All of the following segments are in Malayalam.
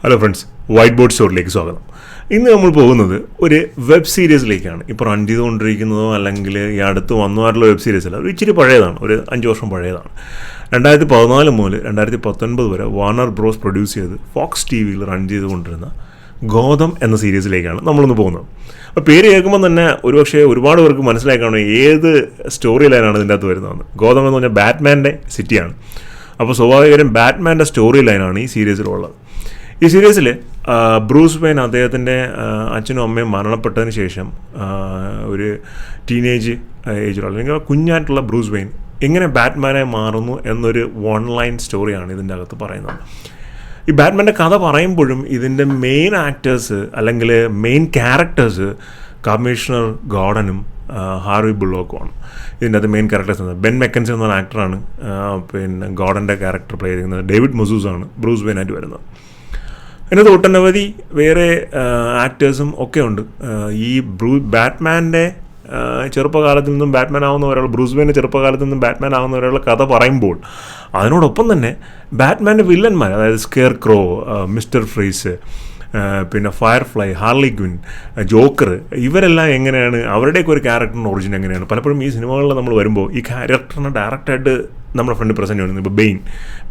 ഹലോ ഫ്രണ്ട്സ്, വൈറ്റ് ബോർഡ് സ്റ്റോറിലേക്ക് സ്വാഗതം. ഇന്ന് നമ്മൾ പോകുന്നത് ഒരു വെബ് സീരീസിലേക്കാണ്. ഇപ്പോൾ റൺ ചെയ്തുകൊണ്ടിരിക്കുന്നതോ അല്ലെങ്കിൽ ഈ അടുത്ത് വന്നുമായിട്ടുള്ള വെബ് സീരീസ് അല്ല, ഒരു ഇച്ചിരി പഴയതാണ്, ഒരു 5 വർഷം പഴയതാണ്. 2014 മുതൽ 2019 വരെ വാർണർ ബ്രോസ് പ്രൊഡ്യൂസ് ചെയ്ത് ഫോക്സ് ടി വിയിൽ റൺ ചെയ്തുകൊണ്ടിരുന്ന ഗോതം എന്ന സീരീസിലേക്കാണ് നമ്മളൊന്ന് പോകുന്നത്. അപ്പോൾ പേര് കേൾക്കുമ്പോൾ തന്നെ ഒരുപക്ഷെ ഒരുപാട് പേർക്ക് മനസ്സിലായി കാണും ഏത് സ്റ്റോറി ലൈനാണ് ഇതിൻ്റെ അകത്ത് വരുന്നതെന്ന്. ഗോതം എന്ന് പറഞ്ഞാൽ ബാറ്റ്മാൻ്റെ സിറ്റിയാണ്. അപ്പോൾ സ്വാഭാവികരും ബാറ്റ്മാൻ്റെ സ്റ്റോറി ലൈനാണ് ഈ സീരീസിലുള്ളത്. ഈ സീരീസിൽ ബ്രൂസ് വെയ്ൻ അദ്ദേഹത്തിൻ്റെ അച്ഛനും അമ്മയും മരണപ്പെട്ടതിന് ശേഷം ഒരു ടീനേജ് ഏജിലുള്ള അല്ലെങ്കിൽ കുഞ്ഞായിട്ടുള്ള ബ്രൂസ് വെയ്ൻ എങ്ങനെ ബാറ്റ്മാനായി മാറുന്നു എന്നൊരു വൺ ലൈൻ സ്റ്റോറിയാണ് ഇതിൻ്റെ അകത്ത് പറയുന്നത്. ഈ ബാറ്റ്മാൻ്റെ കഥ പറയുമ്പോഴും ഇതിൻ്റെ മെയിൻ ആക്ടേഴ്സ് അല്ലെങ്കിൽ മെയിൻ ക്യാരക്ടേഴ്സ് കമ്മീഷണർ ഗോർഡനും ഹാർവി ബുള്ളോക്കുമാണ് ഇതിൻ്റെ അകത്ത് മെയിൻ ക്യാരക്ടേഴ്സ്. ബെൻ മെക്കൻസൺ എന്ന ആക്ടറാണ് പിന്നെ ഗോർഡൻ്റെ ക്യാരക്ടർ പ്ലേ ചെയ്യുന്നത്. ഡേവിഡ് മസൂസാണ് ബ്രൂസ് വെയ്നായിട്ട് വരുന്നത്. അതിനകത്ത് ഒട്ടനവധി വേറെ ആക്ടേഴ്സും ഒക്കെ ഉണ്ട്. ഈ ബാറ്റ്മാൻ്റെ ചെറുപ്പകാലത്തിൽ നിന്നും ബാറ്റ്മാൻ ആവുന്ന ഒരാൾ, ബ്രൂസ് വെയ്ൻ്റെ ചെറുപ്പകാലത്തിൽ നിന്നും ബാറ്റ്മാൻ ആവുന്ന ഒരാളുടെ കഥ പറയുമ്പോൾ അതിനോടൊപ്പം തന്നെ ബാറ്റ്മാൻ്റെ വില്ലന്മാർ, അതായത് സ്കെയർ ക്രോ, മിസ്റ്റർ ഫ്രീസ്, പിന്നെ ഫയർഫ്ലൈ, ഹാർലി ക്വിൻ, ജോക്കർ, ഇവരെല്ലാം എങ്ങനെയാണ്, അവരുടെയൊക്കെ ഒരു ക്യാരക്ടറിൻ്റെ ഒറിജിൻ എങ്ങനെയാണ്. പലപ്പോഴും ഈ സിനിമകളിൽ നമ്മൾ വരുമ്പോൾ ഈ ക്യാരക്ടറിനെ ഡയറക്റ്റായിട്ട് നമ്മുടെ ഫ്രണ്ട് പ്രസൻറ്റ് ചെയ്യുന്നത്. ഇപ്പോൾ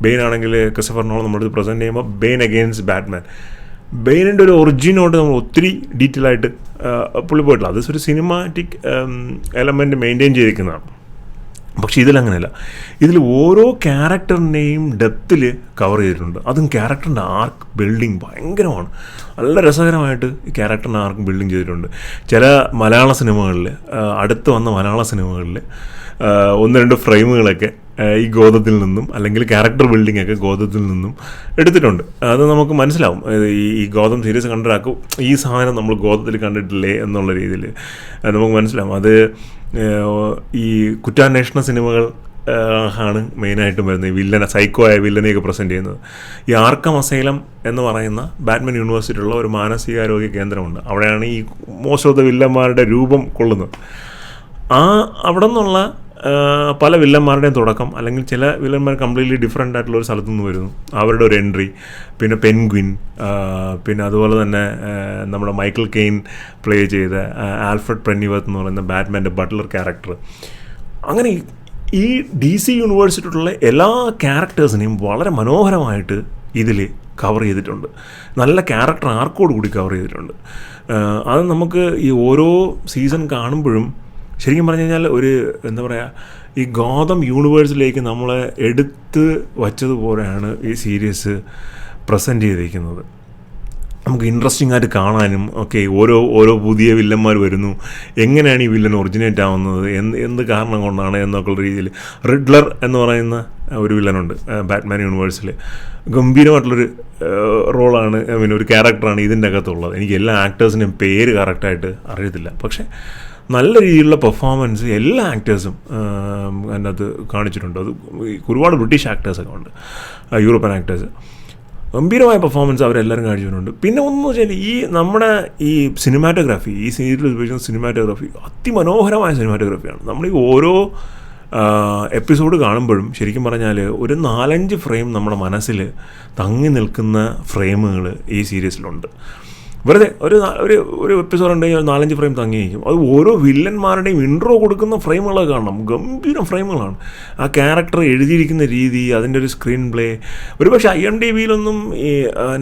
ബെയിൻ ആണെങ്കിൽ ക്രിസ്റ്റഫർ നോളൻ നമ്മുടെ പ്രസൻറ്റ് ചെയ്യുമ്പോൾ ബെയിൻ അഗെയിൻസ്റ്റ് ബാറ്റ്മാൻ, ബെയിനിൻ്റെ ഒരു ഒറിജിനോട്ട് നമ്മൾ ഒത്തിരി ഡീറ്റെയിൽ ആയിട്ട് പുള്ളി പോയിട്ടില്ല. അത് ഒരു സിനിമാറ്റിക് എലമെൻറ്റ് മെയിൻറ്റെയിൻ ചെയ്തിരിക്കുന്നതാണ്. പക്ഷേ ഇതിലങ്ങനെയല്ല. ഇതിൽ ഓരോ ക്യാരക്ടറിൻ്റെയും ഡെപ്തിൽ കവർ ചെയ്തിട്ടുണ്ട്. അതും ക്യാരക്ടറിൻ്റെ ആർക്ക് ബിൽഡിങ് ഭയങ്കരമാണ്. നല്ല രസകരമായിട്ട് ഈ ക്യാരക്ടറിൻ്റെ ആർക്ക് ബിൽഡിങ് ചെയ്തിട്ടുണ്ട്. ചില മലയാള സിനിമകളിൽ, അടുത്ത് വന്ന മലയാള സിനിമകളിൽ 1-2 ഫ്രെയിമുകളൊക്കെ ഈ ഗോതത്തിൽ നിന്നും അല്ലെങ്കിൽ ക്യാരക്ടർ ബിൽഡിംഗ് ഒക്കെ ഗോതത്തിൽ നിന്നും എടുത്തിട്ടുണ്ട്. അത് നമുക്ക് മനസ്സിലാവും. ഈ ഗോതം സീരീസ് കണ്ടൊരാക്കും ഈ സാധനം നമ്മൾ ഗോതത്തിൽ കണ്ടിട്ടില്ലേ എന്നുള്ള രീതിയിൽ നമുക്ക് മനസ്സിലാവും. അത് ഈ കുറ്റാന്വേഷണ സിനിമകൾ ആണ് മെയിനായിട്ടും വരുന്നത്. ഈ വില്ലനെ, സൈക്കോ ആയ വില്ലനെയൊക്കെ പ്രസൻറ്റ് ചെയ്യുന്നത്. ഈ ആർക്കം അസൈലം എന്ന് പറയുന്ന ബാറ്റ്മാൻ യൂണിവേഴ്സിറ്റിയുള്ള ഒരു മാനസികാരോഗ്യ കേന്ദ്രമുണ്ട്. അവിടെയാണ് ഈ മോസ്റ്റ് ഓഫ് ദ വില്ലന്മാരുടെ രൂപം കൊള്ളുന്നത്. അവിടെ നിന്നുള്ള പല വില്ലന്മാരുടെയും തുടക്കം, അല്ലെങ്കിൽ ചില വില്ലന്മാർ കംപ്ലീറ്റ്ലി ഡിഫറെൻ്റ് ആയിട്ടുള്ള ഒരു സ്ഥലത്തു നിന്ന് വരുന്നു, അവരുടെ ഒരു എൻട്രി, പിന്നെ പെൻഗ്വിൻ, പിന്നെ അതുപോലെ തന്നെ നമ്മുടെ മൈക്കിൾ കെയ്ൻ പ്ലേ ചെയ്ത ആൽഫ്രഡ് പെന്നിവർത്ത് എന്ന് പറയുന്ന ബാറ്റ്മാൻ്റെ ബട്ട്ലർ ക്യാരക്ടർ. അങ്ങനെ ഈ DC യൂണിവേഴ്സിറ്റിയിലുള്ള എല്ലാ ക്യാരക്ടേഴ്സിനെയും വളരെ മനോഹരമായിട്ട് ഇതിൽ കവർ ചെയ്തിട്ടുണ്ട്. നല്ല ക്യാരക്ടർ ആർക്കോട് കൂടി കവർ ചെയ്തിട്ടുണ്ട്. അത് നമുക്ക് ഈ ഓരോ സീസൺ കാണുമ്പോഴും ശരിക്കും പറഞ്ഞു കഴിഞ്ഞാൽ ഒരു എന്താ പറയുക, ഈ ഗോതം യൂണിവേഴ്സിലേക്ക് നമ്മളെ എടുത്ത് വച്ചതുപോലെയാണ് ഈ സീരീസ് പ്രസൻറ്റ് ചെയ്തിരിക്കുന്നത്. നമുക്ക് ഇൻട്രസ്റ്റിംഗ് ആയിട്ട് കാണാനും ഒക്കെ ഓരോ പുതിയ വില്ലന്മാർ വരുന്നു, എങ്ങനെയാണ് ഈ വില്ലൻ ഒറിജിനേറ്റ് ആവുന്നത്, എന്ത് കാരണം കൊണ്ടാണ് എന്നൊക്കെയുള്ള രീതിയിൽ. റിഡ്ലർ എന്ന് പറയുന്ന ഒരു വില്ലനുണ്ട് ബാറ്റ്മാൻ യൂണിവേഴ്സിൽ. ഗംഭീരമായിട്ടുള്ളൊരു റോളാണ്, ഒരു ക്യാരക്ടറാണ് ഇതിൻ്റെ അകത്തുള്ളത്. എനിക്ക് എല്ലാ ആക്ടേഴ്സിൻ്റെയും പേര് കറക്റ്റായിട്ട് അറിയത്തില്ല, പക്ഷേ നല്ല രീതിയിലുള്ള പെർഫോമൻസ് എല്ലാ ആക്ടേഴ്സും അതിനകത്ത് കാണിച്ചിട്ടുണ്ട്. അത് ഒരുപാട് ബ്രിട്ടീഷ് ആക്ടേഴ്സൊക്കെ ഉണ്ട്, യൂറോപ്യൻ ആക്ടേഴ്സ്. ഗംഭീരമായ പെർഫോമൻസ് അവരെല്ലാവരും കാണിച്ചിട്ടുണ്ട്. പിന്നെ ഒന്നും വെച്ചാൽ ഈ നമ്മുടെ ഈ സിനിമാറ്റോഗ്രാഫി, ഈ സീരിയൽ ഉപയോഗിക്കുന്ന സിനിമാറ്റോഗ്രാഫി അതിമനോഹരമായ സിനിമാറ്റോഗ്രാഫിയാണ്. നമ്മൾ ഈ ഓരോ എപ്പിസോഡ് കാണുമ്പോഴും ശരിക്കും പറഞ്ഞാൽ ഒരു 4-5 ഫ്രെയിം നമ്മുടെ മനസ്സിൽ തങ്ങി നിൽക്കുന്ന ഫ്രെയിമുകൾ ഈ സീരീസിലുണ്ട്. വെറുതെ ഒരു എപ്പിസോഡ് ഉണ്ടെങ്കിൽ 4-5 ഫ്രെയിം തങ്ങിയിരിക്കും. അത് ഓരോ വില്ലന്മാരുടെയും ഇൻട്രോ കൊടുക്കുന്ന ഫ്രെയിമുകളൊക്കെ കാണണം. ഗംഭീരം ഫ്രെയിമുകളാണ്. ആ ക്യാരക്ടർ എഴുതിയിരിക്കുന്ന രീതി, അതിൻ്റെ ഒരു സ്ക്രീൻ പ്ലേ. ഒരുപക്ഷെ IMDbയിലൊന്നും ഈ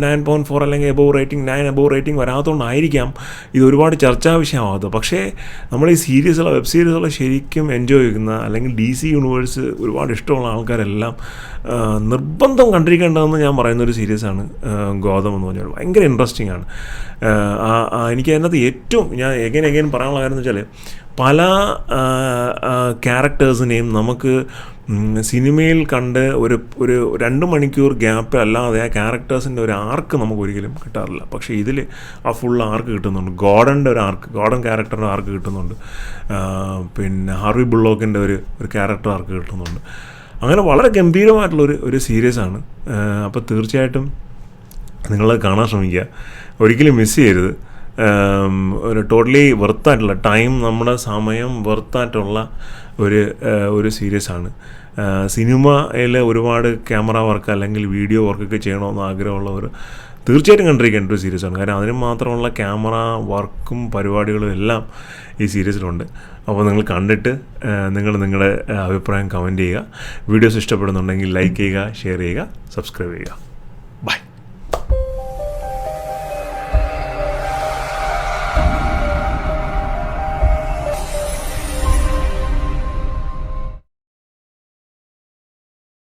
9.4 അല്ലെങ്കിൽ 9 എബോവ് റേറ്റിംഗ് വരാത്തതുകൊണ്ടായിരിക്കാം ഇത് ഒരുപാട് ചർച്ചാ വിഷയമാകുന്നത്. പക്ഷേ നമ്മൾ ഈ സീരീസുകളോ വെബ് സീരീസുകളോ ശരിക്കും എൻജോയ് ചെയ്യുന്ന, അല്ലെങ്കിൽ DC യൂണിവേഴ്സ് ഒരുപാട് ഇഷ്ടമുള്ള ആൾക്കാരെല്ലാം നിർബന്ധം കണ്ടിരിക്കേണ്ടതെന്ന് ഞാൻ പറയുന്നൊരു സീരീസാണ് ഗോതം എന്ന് പറഞ്ഞാൽ. ഭയങ്കര ഇൻട്രസ്റ്റിംഗ് ആണ്. എനിക്ക് അതിനകത്ത് ഏറ്റവും ഞാൻ എഗൈൻ പറയാനുള്ള കാര്യം എന്ന് വെച്ചാൽ, പല ക്യാരക്ടേഴ്സിനെയും നമുക്ക് സിനിമയിൽ കണ്ട് ഒരു 2 മണിക്കൂർ ഗ്യാപ്പ് അല്ലാതെ ആ ക്യാരക്ടേഴ്സിൻ്റെ ഒരു ആർക്ക് നമുക്ക് ഒരിക്കലും കിട്ടാറില്ല. പക്ഷേ ഇതിൽ ആ ഫുൾ ആർക്ക് കിട്ടുന്നുണ്ട്. ഗോർഡൻ ക്യാരക്ടറിൻ്റെ ആർക്ക് കിട്ടുന്നുണ്ട്. പിന്നെ ഹാർവി ബുള്ളോക്കിൻ്റെ ഒരു ക്യാരക്ടർ ആർക്ക് കിട്ടുന്നുണ്ട്. അങ്ങനെ വളരെ ഗംഭീരമായിട്ടുള്ളൊരു സീരീസാണ്. അപ്പോൾ തീർച്ചയായിട്ടും നിങ്ങളത് കാണാൻ ശ്രമിക്കുക, ഒരിക്കലും മിസ് ചെയ്യരുത്. ഒരു ടോട്ടലി വെർത്തായിട്ടുള്ള ടൈം, നമ്മുടെ സമയം വെർത്തായിട്ടുള്ള ഒരു സീരീസാണ്. സിനിമയിൽ ഒരുപാട് ക്യാമറ വർക്ക് അല്ലെങ്കിൽ വീഡിയോ വർക്കൊക്കെ ചെയ്യണമെന്ന് ആഗ്രഹമുള്ളവർ തീർച്ചയായിട്ടും കണ്ടിരിക്കേണ്ട ഒരു സീരീസാണ്. കാരണം അതിന് മാത്രമുള്ള ക്യാമറ വർക്കും പരിപാടികളും എല്ലാം ഈ സീരീസിലുണ്ട്. അപ്പോൾ നിങ്ങൾ കണ്ടിട്ട് നിങ്ങളുടെ അഭിപ്രായം കമൻറ്റ് ചെയ്യുക. വീഡിയോസ് ഇഷ്ടപ്പെടുന്നുണ്ടെങ്കിൽ ലൈക്ക് ചെയ്യുക, ഷെയർ ചെയ്യുക, സബ്സ്ക്രൈബ് ചെയ്യുക.